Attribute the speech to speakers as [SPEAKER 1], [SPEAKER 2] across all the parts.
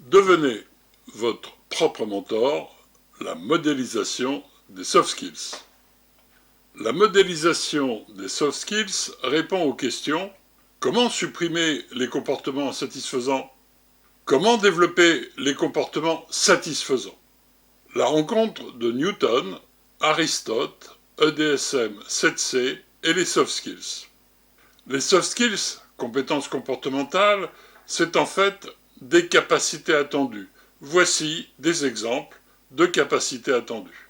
[SPEAKER 1] Devenez votre propre mentor, la modélisation des soft skills. La modélisation des soft skills répond aux questions: comment supprimer les comportements insatisfaisants? Comment développer les comportements satisfaisants? La rencontre de Newton, Aristote, EDSM 7C et les soft skills. Les soft skills, compétences comportementales, c'est en fait des capacités attendues. Voici des exemples de capacités attendues.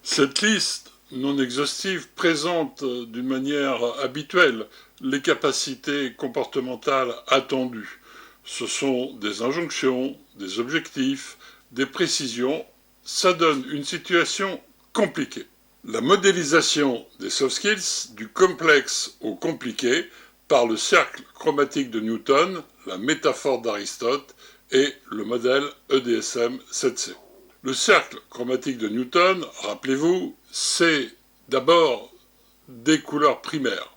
[SPEAKER 1] Cette liste non exhaustive présente d'une manière habituelle les capacités comportementales attendues. Ce sont des injonctions, des objectifs, des précisions. Ça donne une situation compliquée. La modélisation des soft skills, du complexe au compliqué, par le cercle chromatique de Newton, la métaphore d'Aristote et le modèle EDSM 7C. Le cercle chromatique de Newton, rappelez-vous, c'est d'abord des couleurs primaires: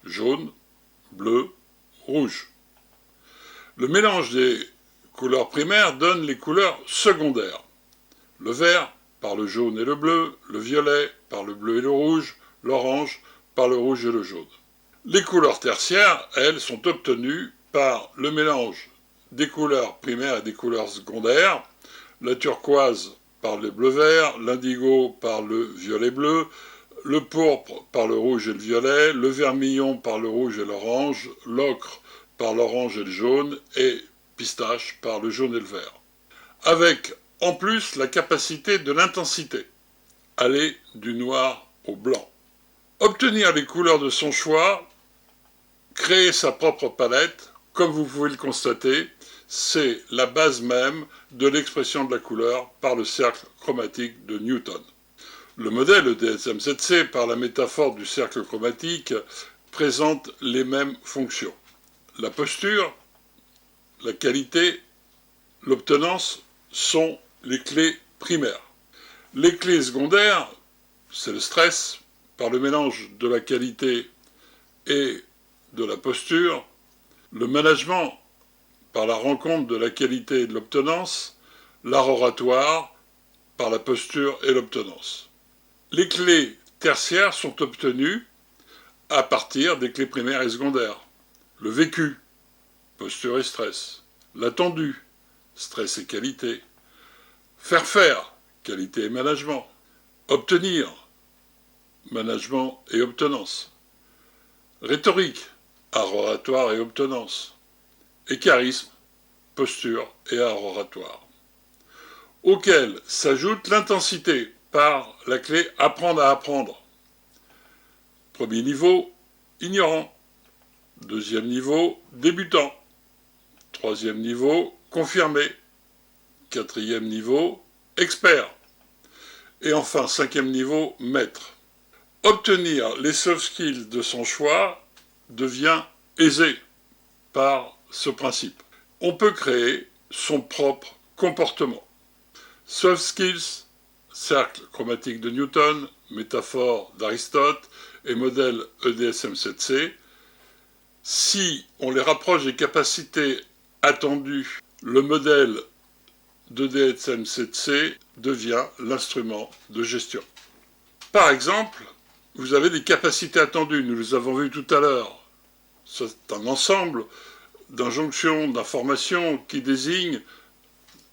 [SPEAKER 1] jaune, bleu, rouge. Le mélange des couleurs primaires donne les couleurs secondaires. Le vert par le jaune et le bleu, le violet par le bleu et le rouge, l'orange par le rouge et le jaune. Les couleurs tertiaires, elles, sont obtenues par le mélange des couleurs primaires et des couleurs secondaires: la turquoise par le bleu-vert, l'indigo par le violet-bleu, le pourpre par le rouge et le violet, le vermillon par le rouge et l'orange, l'ocre par l'orange et le jaune, et pistache par le jaune et le vert. Avec en plus la capacité de l'intensité, aller du noir au blanc. Obtenir les couleurs de son choix, créer sa propre palette, comme vous pouvez le constater, c'est la base même de l'expression de la couleur par le cercle chromatique de Newton. Le modèle EDSM7C, par la métaphore du cercle chromatique, présente les mêmes fonctions. La posture, la qualité, l'obtenance sont les clés primaires. Les clés secondaires, c'est le stress, par le mélange de la qualité et de la posture, le management, par la rencontre de la qualité et de l'obtenance, l'art oratoire, par la posture et l'obtenance. Les clés tertiaires sont obtenues à partir des clés primaires et secondaires. Le vécu, posture et stress. L'attendu, stress et qualité. Faire, qualité et management. Obtenir, management et obtenance. Rhétorique, art oratoire et obtenance. Et charisme, posture et art oratoire. Auquel s'ajoute l'intensité par la clé apprendre à apprendre. Premier niveau, ignorant. Deuxième niveau, débutant. Troisième niveau, confirmé. Quatrième niveau, expert. Et enfin, cinquième niveau, maître. Obtenir les soft skills de son choix devient aisé par ce principe. On peut créer son propre comportement. Soft skills, cercle chromatique de Newton, métaphore d'Aristote et modèle EDSM7C. Si on les rapproche des capacités attendues, le modèle d'EDSM7C devient l'instrument de gestion. Par exemple, vous avez des capacités attendues, nous les avons vues tout à l'heure. C'est un ensemble d'injonctions, d'informations qui désignent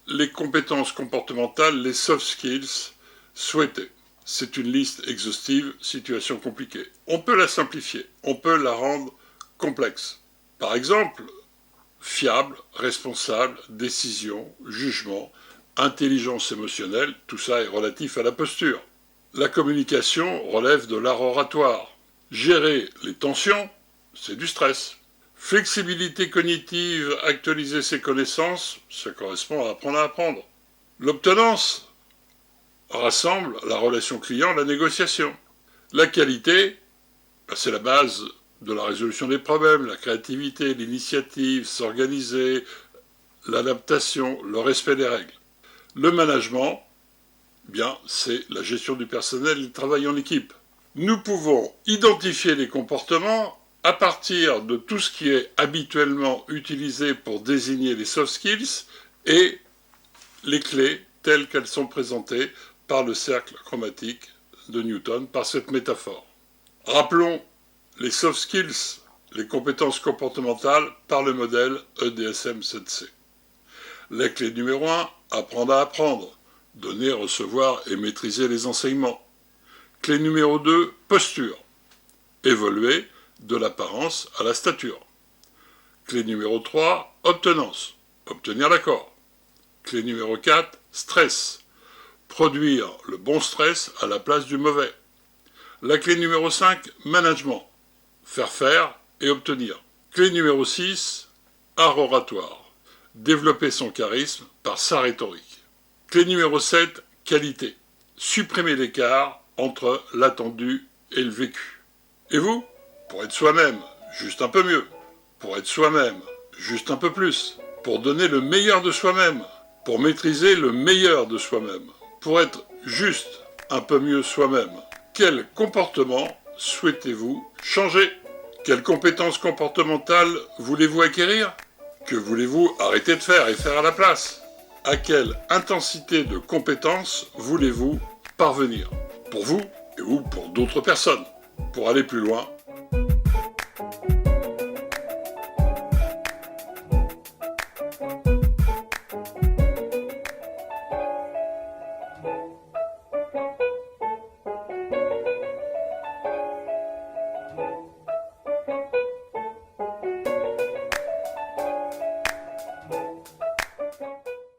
[SPEAKER 1] les compétences comportementales, les soft skills souhaitées. C'est une liste exhaustive, situation compliquée. On peut la simplifier, on peut la rendre complexe. Par exemple, fiable, responsable, décision, jugement, intelligence émotionnelle, tout ça est relatif à la posture. La communication relève de l'art oratoire. Gérer les tensions, c'est du stress. Flexibilité cognitive, actualiser ses connaissances, ça correspond à apprendre à apprendre. L'obtenance rassemble la relation client, la négociation. La qualité, c'est la base de la résolution des problèmes, la créativité, l'initiative, s'organiser, l'adaptation, le respect des règles. Le management, bien, c'est la gestion du personnel et le travail en équipe. Nous pouvons identifier les comportements à partir de tout ce qui est habituellement utilisé pour désigner les soft skills et les clés telles qu'elles sont présentées par le cercle chromatique de Newton, par cette métaphore. Rappelons les soft skills, les compétences comportementales, par le modèle EDSM-7C. La clé numéro 1, apprendre à apprendre, donner, recevoir et maîtriser les enseignements. Clé numéro 2, posture, évoluer de l'apparence à la stature. Clé numéro 3, obtenance, obtenir l'accord. Clé numéro 4, stress, produire le bon stress à la place du mauvais. La clé numéro 5, management, faire et obtenir. Clé numéro 6, art oratoire, développer son charisme par sa rhétorique. Clé numéro 7, qualité, supprimer l'écart entre l'attendu et le vécu. Et vous, pour être soi-même, juste un peu mieux, pour être soi-même, juste un peu plus, pour donner le meilleur de soi-même, pour maîtriser le meilleur de soi-même, pour être juste un peu mieux soi-même, quel comportement souhaitez-vous changer? Quelles compétences comportementales voulez-vous acquérir? Que voulez-vous arrêter de faire et faire à la place? À quelle intensité de compétences voulez-vous parvenir? Pour vous ou pour d'autres personnes? Pour aller plus loin,